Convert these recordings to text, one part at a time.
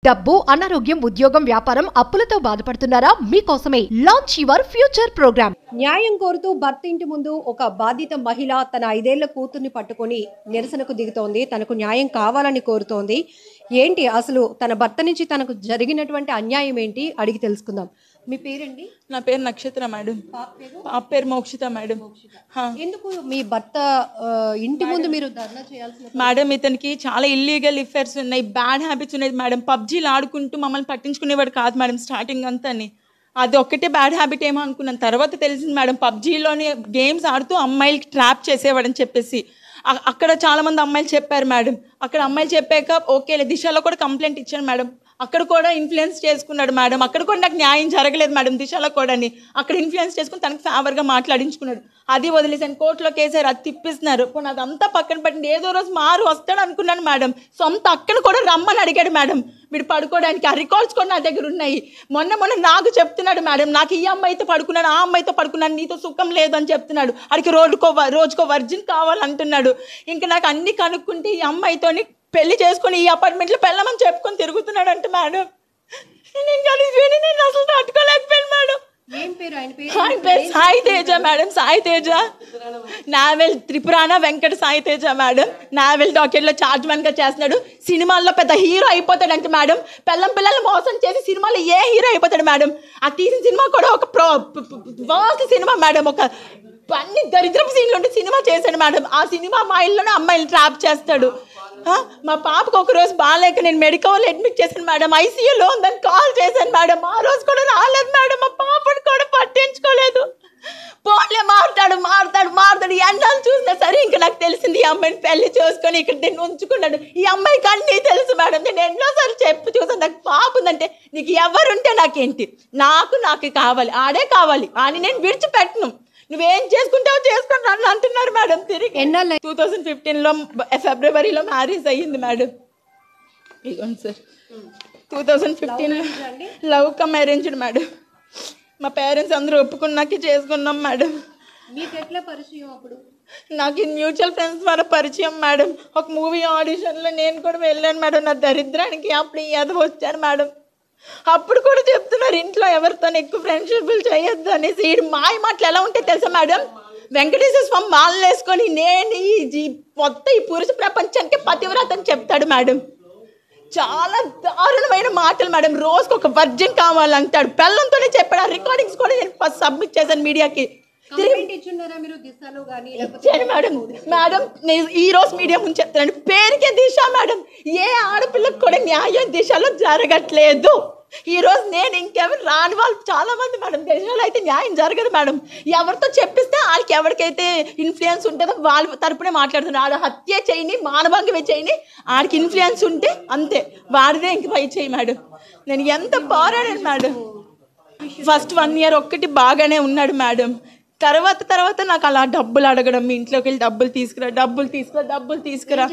డబ్బు, అనారోగ్యం, ఉద్యోగం, వ్యాపారం, అప్పులతో బాధపడుతున్నారా? మీకోసమే లాంచ్ యువర్ ఫ్యూచర్ ప్రోగ్రామ్. న్యాయం కోరుతూ భర్త ఇంటి ముందు ఒక బాధిత మహిళ తన 5 ఏళ్ల కూతుర్ని పట్టుకొని నిరసనకు దిగుతోంది. తనకు న్యాయం కావాలని కోరుతోంది. ఏంటి అసలు తన భర్త నుంచి తనకు జరిగినటువంటి అన్యాయం ఏంటి అడిగి తెలుసుకుందాం. మీ పేరండి? నా పేరు నక్షత్ర మేడం. పాప పేరు మోక్షిత మేడం. ఎందుకు మీ భర్త ఇంటి ముందు మీరు ధర్నా చేయాల్సిన? మేడం, ఇతనికి చాలా ఇల్లీగల్ అఫైర్స్ ఉన్నాయి, బ్యాడ్ హ్యాబిట్స్ ఉన్నాయి మేడం. పబ్జీలు ఆడుకుంటూ మమ్మల్ని పట్టించుకునేవాడు కాదు మేడం స్టార్టింగ్ అంతా. అది ఒక్కటే బ్యాడ్ హ్యాబిట్ ఏమో అనుకున్నాను. తర్వాత తెలిసింది మేడం, పబ్జీలోనే గేమ్స్ ఆడుతూ అమ్మాయిలకి ట్రాప్ చేసేవాడని చెప్పేసి. అక్కడ చాలామంది అమ్మాయిలు చెప్పారు మేడం. అక్కడ అమ్మాయిలు చెప్పాక ఓకే, దిశలో కూడా కంప్లైంట్ ఇచ్చాను మేడం. అక్కడ కూడా ఇన్ఫ్లుయెన్స్ చేసుకున్నాడు మేడం. అక్కడ కూడా నాకు న్యాయం జరగలేదు మేడం. దిశలో కూడా అక్కడ ఇన్ఫ్లుయెన్స్ చేసుకుని తనకు ఫేవర్గా మాట్లాడించుకున్నాడు. అది వదిలేసాను, కోర్టులో కేసారు, అది తిప్పిస్తున్నారు. పోనీ అదంతా పక్కన పెట్టండి, ఏదో రోజు మారు వస్తాడు అనుకున్నాను మేడం. సొంత అక్కను కూడా రమ్మని అడిగాడు మేడం వీడు పడుకోవడానికి. ఆ రికార్డ్స్ కూడా నా దగ్గర ఉన్నాయి. మొన్న నాకు చెప్తున్నాడు మేడం, నాకు ఈ అమ్మాయితో పడుకున్నాను, ఆ అమ్మాయితో పడుకున్నాను, నీతో సుఖం లేదు అని చెప్తున్నాడు. అడిగి రోజుకో వర్జిన్ కావాలంటున్నాడు. ఇంకా నాకు అన్ని కనుక్కుంటే ఈ అమ్మాయితోని పెళ్లి చేసుకుని ఈ అపార్ట్మెంట్లో పెళ్ళమని చెప్పుకొని తిరుగుతున్నాడు అంటే మేడం. నేను అసలు తట్టుకోలేకపోయాను మేడం. ఆయన పేరు Sai Teja madam. Sai Teja naval Tripurana Venkata Sai Teja madam. Naval డాక్యుమెంట్లో చార్జ్ మ్యాన్గా చేస్తున్నాడు. సినిమాల్లో పెద్ద హీరో అయిపోతాడంటే మేడం. పిల్లలు మోసం చేసి సినిమాలో ఏ హీరో అయిపోతాడు మేడం. ఆ తీసిన సినిమా కూడా ఒక వర్స్ట్ సినిమా మేడం. ఒక అన్ని దరిద్రపు సీన్లు ఉంటే సినిమా చేశాడు మేడం. ఆ సినిమా అమ్మాయిల్లోనే అమ్మాయిలు ట్రాప్ చేస్తాడు. మా పాపకు ఒక రోజు బాగాలేక నేను మెడికల్ అడ్మిట్ చేశాను మేడం. ఐసీయూలో ఉందని కాల్ చేశాను మేడం. ఆ రోజు కూడా రాలేదు మేడం. మా పాపను కూడా పట్టించుకోలేదు. ఫోన్లే మారుతాడు ఎండాలు చూసినా సరే. ఇంకా నాకు తెలిసింది, ఈ అమ్మాయిని పెళ్లి చేసుకొని ఇక్కడ నేను ఉంచుకున్నాడు. ఈ అమ్మాయికి అన్నీ తెలుసు మేడం. నేను ఎన్నోసార్లు చెప్పి చూసాను, నాకు పాప ఉందంటే నీకు ఎవరుంటే నాకేంటి, నాకు కావాలి, ఆడే కావాలి అని నేను విడిచిపెట్టను. నువ్వేం చేసుకుంటావు చేసుకుని అని అంటున్నారు మేడం. తిరిగి 2015లో ఫిబ్రవరిలో మ్యారేజ్ అయ్యింది మేడం. ఇదిగోండి సార్, 2015లో లవ్ కమ్ అరేంజ్డ్ మేడం. మా పేరెంట్స్ అందరూ ఒప్పుకున్నాకే చేసుకున్నాం మేడం. మీకు ఎట్లా పరిచయం? అప్పుడు నాకు మ్యూచువల్ ఫ్రెండ్స్ ద్వారా పరిచయం మేడం. ఒక మూవీ ఆడిషన్లో నేను కూడా వెళ్ళాను మేడం. నా దరిద్రానికి అప్పుడు ఏదో వచ్చాను మేడం. అప్పుడు కూడా చెప్తున్నారు ఇంట్లో ఎవరితో ఎక్కువ ఫ్రెండ్షిప్లు చేయొద్దు అనేసి. ఈ మాయ మాటలు ఎలా ఉంటాయి తెలుసా మేడం? వెంకటేశ్వర స్వామి మాలలు వేసుకొని నేను మొత్తం ఈ పురుష ప్రపంచానికి పతివ్రత అని చెప్తాడు మేడం. చాలా దారుణమైన మాటలు మేడం. రోజుకు ఒక వర్జిన్ కావాలంటాడు. పిల్లలతోనే చెప్పాడు. ఆ రికార్డింగ్స్ కూడా నేను ఫస్ట్ సబ్మిట్ చేశాను మీడియాకి. ఇచ్చాను మేడం. నేను ఈ రోజు మీడియా ముందు చెప్తాను, పేరుకే దిశ మేడం. ఏ ఆడపిల్లకు కూడా న్యాయం దిశలో జరగట్లేదు. ఈ రోజు నేను ఇంకెవరు రాని వాళ్ళు చాలా మంది మేడం. దేశంలో అయితే న్యాయం జరగదు మేడం. ఎవరితో చెప్పిస్తే వాళ్ళకి ఎవరికైతే ఇన్ఫ్లుయెన్స్ ఉంటుందో వాళ్ళ తరపునే మాట్లాడుతున్నారు. ఆడ హత్య చేయని, మానభంగమే చేయని, ఆడికి ఇన్ఫ్లుయెన్స్ ఉంటే అంతే, వాడిదే ఇంక పై చేయి మేడం. నేను ఎంత పోరాడాను మేడం. ఫస్ట్ 1 year ఒక్కటి బాగానే ఉన్నాడు మేడం. తర్వాత నాకు అలా డబ్బులు అడగడం, మీ ఇంట్లోకి వెళ్ళి డబ్బులు తీసుకురా.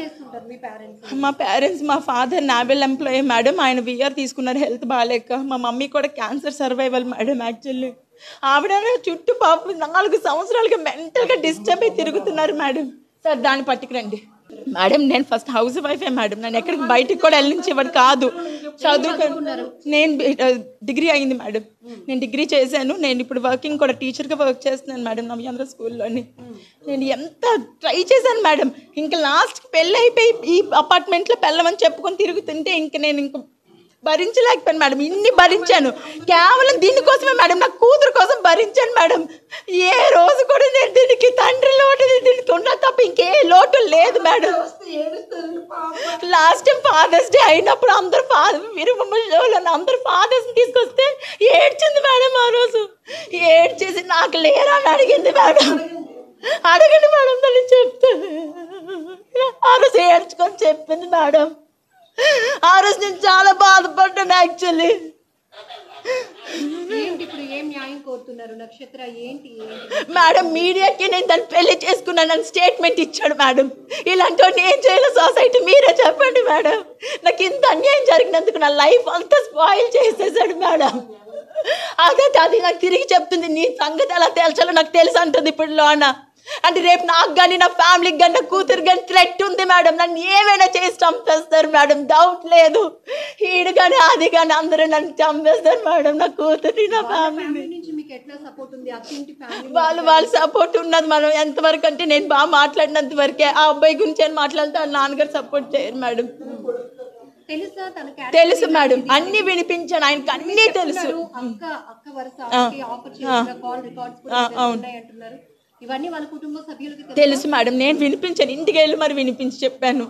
మా పేరెంట్స్, మా ఫాదర్ నావెల్ ఎంప్లాయీ మేడం. ఆయన విఆర్ తీసుకున్నారు హెల్త్ బాగాలేక. మా మమ్మీ కూడా క్యాన్సర్ సర్వైవల్ మేడం. యాక్చువల్లీ ఆవిడ చుట్టూ పాప 4 సంవత్సరాలుగా మెంటల్గా డిస్టర్బ్ అయి తిరుగుతున్నారు మేడం. సార్ దాన్ని పట్టుకురండి మేడం. నేను ఫస్ట్ హౌస్ వైఫే మేడం. నేను ఎక్కడికి బయటికి కూడా వెళ్ళించేవాడు కాదు. చదువుకున్నారు. నేను డిగ్రీ అయింది మేడం. నేను డిగ్రీ చేశాను. నేను ఇప్పుడు వర్కింగ్ కూడా టీచర్గా వర్క్ చేస్తున్నాను మేడం నవ్యాంధ్ర స్కూల్లోని. నేను ఎంత ట్రై చేశాను మేడం. ఇంకా లాస్ట్కి పెళ్ళి అయిపోయి ఈ అపార్ట్మెంట్లో పెళ్ళమని చెప్పుకొని తిరుగుతుంటే నేను భరించలేకపోయాను మేడం. ఇన్ని భరించాను కేవలం దీనికోసమే మేడం, నా కూతురు కోసం భరించాను మేడం. ఏ రోజు కూడా నేను దీనికి తండ్రి లోటు దీనికి ఉన్నా తప్ప ఇంకే లోటు లేదు మేడం. లాస్ట్ టైం ఫాదర్స్ డే అయినప్పుడు అందరూ అందరూ ఫాదర్స్ని తీసుకొస్తే ఏడ్చింది మేడం. ఆ రోజు ఏడ్చేసి నాకు లేరా అని అడిగింది మేడం. అడగండి మేడం, తల్లి చెప్తాను. ఆ రోజు ఏడ్చుకొని చెప్పింది మేడం. ఆ రోజు నేను చాలా బాధపడ్డాను యాక్చువల్లీ. మేడం మీడియాకి నేను దాన్ని పెళ్లి చేసుకున్నానని స్టేట్మెంట్ ఇచ్చాడు మేడం. ఇలాంటి ఏం చేయాలి సొసైటీ, మీరే చెప్పండి మేడం. నాకు ఇంత అన్యాయం జరిగినందుకు నా లైఫ్ అంతా స్పాయిల్ చేసేసాడు మేడం. అది నాకు తిరిగి చెప్తుంది, నీ సంగతి ఎలా తేల్చాలో నాకు తెలుసు అంటుంది ఇప్పుడు లోన. అంటే రేపు నాకు కానీ నా ఫ్యామిలీకి కానీ నా కూతురు కానీ థ్రెట్ ఉంది మేడం. నన్ను ఏమైనా చేసి చంపేస్తారు మేడం, డౌట్ లేదు. ఈడు కానీ అది కానీ అందరూ నన్ను చంపేస్తారు మేడం, నా కూతురి నా ఫ్యామిలీ. వాళ్ళ సపోర్ట్ ఉన్నది మేడం. ఎంతవరకు అంటే నేను బాగా మాట్లాడినంత వరకే. ఆ అబ్బాయి గురించి అని మాట్లాడితే వాళ్ళ నాన్నగారు సపోర్ట్ చేయరు మేడం. తెలుసు మేడం, అన్ని వినిపించాను ఆయనకి, అన్నీ తెలుసు. తెలుసు మేడం, నేను వినిపించాను. ఇంటికి వెళ్ళి మరి వినిపించి చెప్పాను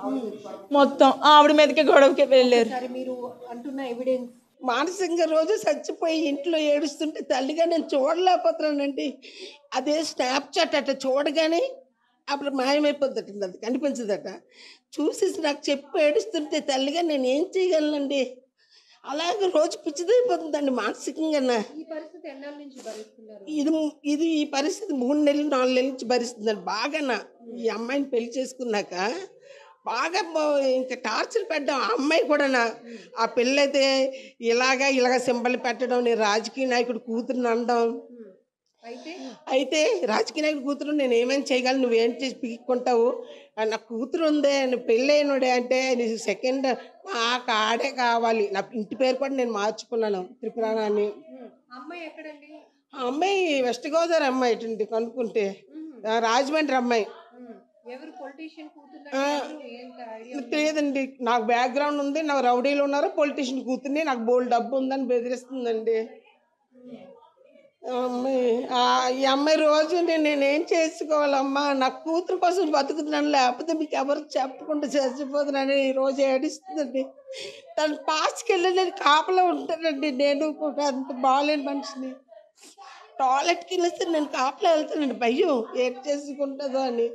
మొత్తం. ఆవిడ మీదకి గొడవకి వెళ్ళారు. మానసికంగా రోజు చచ్చిపోయి ఇంట్లో ఏడుస్తుంటే తల్లిగా నేను చూడలేకపోతున్నానండి. అదే స్నాప్చాట్ అట్ట చూడగానే అప్పుడు మాయమైపోద్దట, అది కనిపించదట. చూసేసి నాకు చెప్పి ఏడుస్తుంటే తల్లిగా నేను ఏం చేయగలనండి. అలాగే రోజు పిచ్చిదైపోతుందండి మానసికంగా. ఇది ఈ పరిస్థితి 3 నెలలు 4 నెలల నుంచి భరిస్తుందండి బాగా. ఈ అమ్మాయిని పెళ్లి చేసుకున్నాక బాగా ఇంకా టార్చర్ పెట్టడం. ఆ అమ్మాయి కూడా ఆ పిల్లైతే ఇలాగ సింబల్ పెట్టడం, నేను రాజకీయ నాయకుడు కూతురుని అనడం. అయితే రాజకీయ నాయకుడు కూతురు నేను ఏమైనా చేయగలను, నువ్వేం చేసి పీక్కుంటావు, నా కూతురు ఉందే, నువ్వు పెళ్ళైనడే అంటే నీకు సెకండ్ నాకు ఆడే కావాలి. నా ఇంటి పేరు కూడా నేను మార్చుకున్నాను, త్రిపురాణ అని. ఆ అమ్మాయి వెస్ట్ గోదావరి అమ్మాయి ఇటు కనుక్కుంటే, రాజమండ్రి అమ్మాయి. తెలియదండి, నాకు బ్యాక్గ్రౌండ్ ఉంది, నాకు రౌడీలు ఉన్నారు, పొలిటీషియన్ కూతుర్ని, నాకు బోల్డ్ డబ్బు ఉందని బెదిరిస్తుందండి ఈ అమ్మాయి. రోజు నేనేం చేసుకోవాలమ్మా, నా కూతురు కోసం బతుకుతున్నాను, లేకపోతే మీకు ఎవరు చెప్పకుండా చచ్చిపోతున్నాను ఈ రోజు ఏడుస్తుందండి. తను పాస్కి వెళ్ళి నేను కాపలా ఉంటానండి. నేను కూడా అంత బాగాలేని మనిషిని. టాయిలెట్కి వెళ్ళేస్తే నేను కాపలా వెళ్తానండి, భయం ఏం చేసుకుంటుందో అని.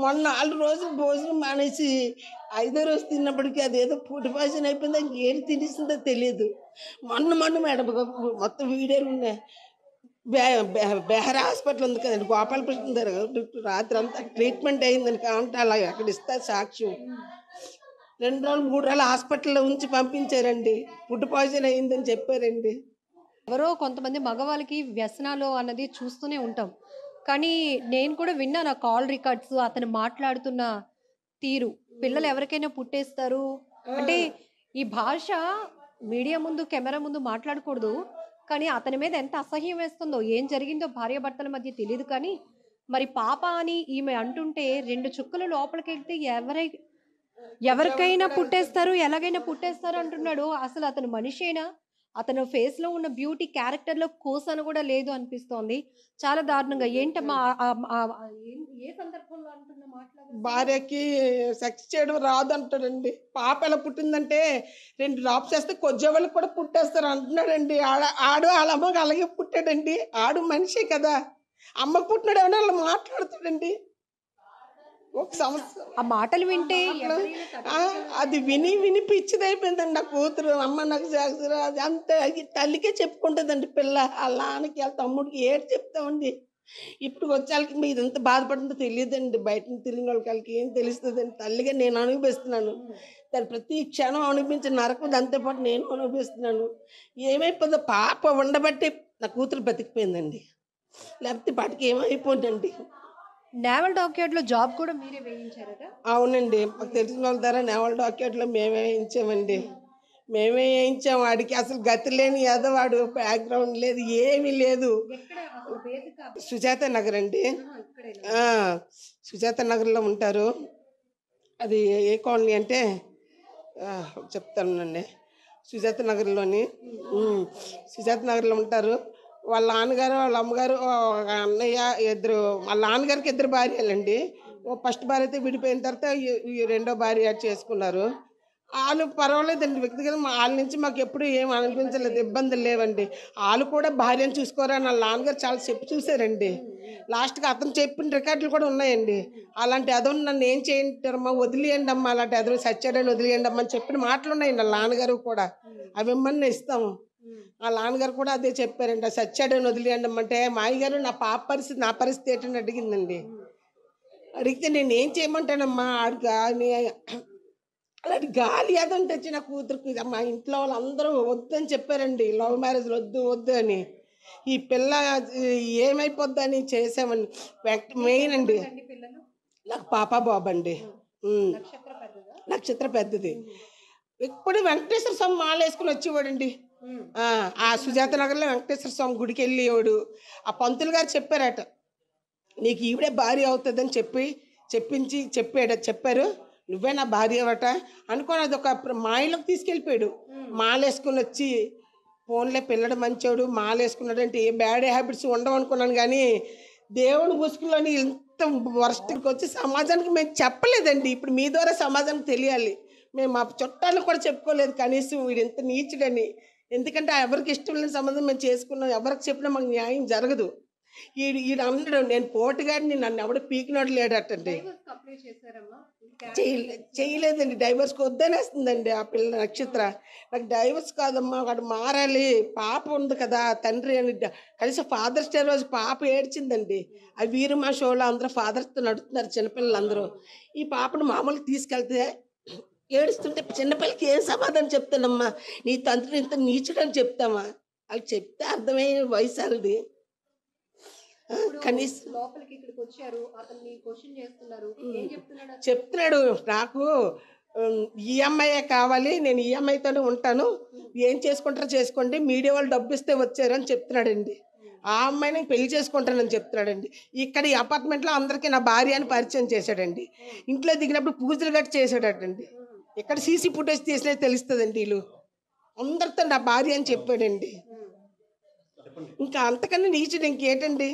మొన్న 4 రోజులు భోజనం మానేసి 5వ రోజు తిన్నప్పటికీ అదేదో ఫుడ్ పాయిజన్ అయిపోయింది, ఇంకేం తినేసిందో తెలియదు. మొన్న మేడం మొత్తం వీడియోలు ఉన్నాయి. బెహరా హాస్పిటల్ ఉంది కదండి, గోపాలకృష్ణ దగ్గర రాత్రి అంతా ట్రీట్మెంట్ అయిందని కావంటే అలా అక్కడ ఇస్తారు సాక్ష్యం. 2 రోజులు 3 రోజులు హాస్పిటల్లో ఉంచి పంపించారండి, ఫుడ్ పాయిజన్ అయిందని చెప్పారండి. ఎవరో కొంతమంది మగవాళ్ళకి వ్యసనాలు అన్నది చూస్తూనే ఉంటాం. కానీ నేను కూడా విన్నాను ఆ కాల్ రికార్డ్స్, అతను మాట్లాడుతున్న తీరు. పిల్లలు ఎవరికైనా పుట్టేస్తారు అంటే ఈ భాష మీడియా ముందు కెమెరా ముందు మాట్లాడకూడదు, కానీ అతని మీద ఎంత అసహ్యం వేస్తుందో, ఏం జరిగిందో భార్యాభర్తల మధ్య తెలియదు. కానీ మరి పాప అని ఈమె అంటుంటే 2 చుక్కలు లోపలికి వెళ్తే ఎవరికైనా పుట్టేస్తారు, ఎలాగైనా పుట్టేస్తారు అంటున్నాడు. అసలు అతను మనిషేనా? అతను ఫేస్ లో ఉన్న బ్యూటీ క్యారెక్టర్ లో కోసన కూడా లేదు అనిపిస్తోంది. చాలా దారుణంగా. ఏంటమ్మా ఏ సందర్భంలో అంటున్న మాట్లాడు? భార్యకి సెక్స్ చేయడం రాదు అంటాడండి. పాప ఎలా పుట్టిందంటే 2 డ్రాప్స్ వేస్తే కొద్దివాళ్ళకి కూడా పుట్టేస్తారు అంటున్నాడండి. ఆడు వాళ్ళ అమ్మకి అలాగే పుట్టాడండి. ఆడు మనిషే కదా, అమ్మకు పుట్టినాడు ఏమన్నా అలా మాట్లాడుతాడండి. ఒక సంవత్సరం ఆ మాటలు వింటే అది విని పిచ్చిదైపోయిందండి నా కూతురు. అమ్మ నాకు అది అంతే తల్లికే చెప్పుకుంటుందండి పిల్ల. వాళ్ళ నాన్నకి వాళ్ళ తమ్ముడికి ఏడు చెప్తామండి. ఇప్పుడు వచ్చేళ్ళకి మీరు ఎంత బాధపడుతుందో తెలియదండి. బయట తిరిగిన వాళ్ళకి ఏం తెలుస్తుందండి. తల్లిగా నేను అనుభవిస్తున్నాను. దాని ప్రతి క్షణం అనుభవించిన నరకం దాంతోపాటు నేను అనుభవిస్తున్నాను. ఏమైపోతుందో పాప ఉండబట్టి నా కూతురు బతికిపోయిందండి, లేకపోతే పాటికి ఏమైపోయిందండి. నేవల్ డాక్యార్డ్లో జాబ్ కూడా మీరే వేయించారట? అవునండి, మాకు తెలిసిన వాళ్ళ ద్వారా నేవల్ డాక్యార్డ్లో మేమే వేయించామండి. మేమే వేయించాం. వాడికి అసలు గతి లేని వాడు, బ్యాక్గ్రౌండ్ లేదు, ఏమీ లేదు. సుజాత నగర్ అండి, సుజాత నగర్లో ఉంటారు. అది ఏ కాలనీ అంటే చెప్తానండి, సుజాత నగర్లోని సుజాత నగర్లో ఉంటారు. వాళ్ళ నాన్నగారు వాళ్ళ అమ్మగారు అన్నయ్య ఇద్దరు. వాళ్ళ నాన్నగారికి 2 భార్యలండి. ఫస్ట్ భార్య అయితే విడిపోయిన తర్వాత ఈ 2వ భార్య చేసుకున్నారు. వాళ్ళు పర్వాలేదండి, వ్యక్తిగత వాళ్ళ నుంచి మాకు ఎప్పుడు ఏం అనిపించలేదు, ఇబ్బందులు లేవండి. వాళ్ళు కూడా భార్యను చూసుకోరని వాళ్ళ నాన్నగారు చాలా చెప్పి చూసారండి. లాస్ట్గా అతను చెప్పిన రికార్డులు కూడా ఉన్నాయండి. అలాంటి అదో నన్ను ఏం చేయంటారమ్మా, వదిలేయండి అమ్మా, అలాంటి అదో సచ్చాడని వదిలేయండి అమ్మా అని చెప్పిన మాటలు ఉన్నాయండి వాళ్ళ నాన్నగారు కూడా. అవి ఇమ్మని ఇస్తాము. వాళ్ళ నాన్నగారు కూడా అదే చెప్పారండి, సచ్చాడని వదిలేయండి అమ్మంటే. మా అయ్యగారు నా పాప పరిస్థితి, నా పరిస్థితి ఏంటని అడిగిందండి. అడిగితే నేను ఏం చేయమంటానమ్మా, అలాంటి గాలి అదంటే వచ్చి నా కూతురికి మా ఇంట్లో వాళ్ళందరూ వద్దని చెప్పారండి. లవ్ మ్యారేజ్ వద్దు అని. ఈ పిల్ల ఏమైపోద్దని చేసామని మెయిన్ అండి. నాకు పాప బాబు అండి. నక్షత్ర పెద్దది. ఎప్పుడు వెంకటేశ్వర స్వామి మాల వేసుకుని వచ్చేవాడండి. ఆ సుజాత నగర్లో వెంకటేశ్వర స్వామి గుడికి వెళ్ళేవాడు. ఆ పంతులు గారు చెప్పారట, నీకు ఈవిడే భార్య అవుతుందని చెప్పారు. నువ్వే నా భార్య అవట అనుకోని అది ఒక మాయలోకి తీసుకెళ్ళిపోయాడు. మాల వేసుకుని వచ్చి ఫోన్లే పిల్లడు మంచోడు మాల వేసుకున్నాడు అంటే ఏ బ్యాడ్ హ్యాబిట్స్ ఉండవు అనుకున్నాను. కానీ దేవుని ముసుగులోని ఇంత వర్స్ట్కి వచ్చి సమాజానికి మేము చెప్పలేదండి. ఇప్పుడు మీ ద్వారా సమాజానికి తెలియాలి. మేము మా చుట్టాలకు కూడా చెప్పుకోలేదు కనీసం వీడు ఎంత నీచుడని. ఎందుకంటే ఎవరికి ఇష్టం లేని సంబంధం మేము చేసుకున్నాం. ఎవరికి చెప్పినా మాకు న్యాయం జరగదు. ఈడు అన్నాడు, నేను పోటుగాడిని, నన్ను ఎవడు పీకినాడు లేడటండి. చేయలేదండి. డైవర్స్కి వద్దనేస్తుందండి ఆ పిల్ల నక్షత్ర. నాకు డైవర్స్ కాదమ్మా, వాడు మారాలి, పాప ఉంది కదా తండ్రి అని. కనీసం ఫాదర్స్ డే రోజు పాప ఏడ్చిందండి. ఆ వీరమా షోలో అందరూ ఫాదర్స్తో నడుస్తున్నారు చిన్నపిల్లలందరూ. ఈ పాపను మామూలుగా తీసుకెళ్తే ఏడుస్తుంటే చిన్నపిల్లకి ఏం సమాధానం చెప్తానమ్మా, నీ తండ్రి ఇంత నీచుడని చెప్తామా? అది చెప్తే అర్థమయ్యే వయసు అది. కనీసం లోపలికి ఇక్కడికి వచ్చారు, అతన్ని క్వశ్చన్ చేస్తున్నారు, ఏం చెప్తున్నాడు, నాకు ఈఎంఐ కావాలి, నేను ఈఎంఐతోనే ఉంటాను, ఏం చేసుకుంటారో చేసుకోండి, మీడియా వాళ్ళు డబ్బు ఇస్తే వచ్చారు అని చెప్తున్నాడండి. ఆ అమ్మాయిని పెళ్లి చేసుకుంటానని చెప్తున్నాడండి. ఇక్కడ ఈ అపార్ట్మెంట్లో అందరికీ నా భార్య అని పరిచయం చేశాడండి. ఇంట్లో దిగినప్పుడు పూజలు గట్టి చేశాడటండి. ఇక్కడ సీసీ ఫుటేజ్ తీసినా తెలుస్తుందండి. వీళ్ళు అందరితో నా భార్య అని చెప్పాడండి. ఇంకా అంతకన్నా నీచుడు ఇంకేటండి.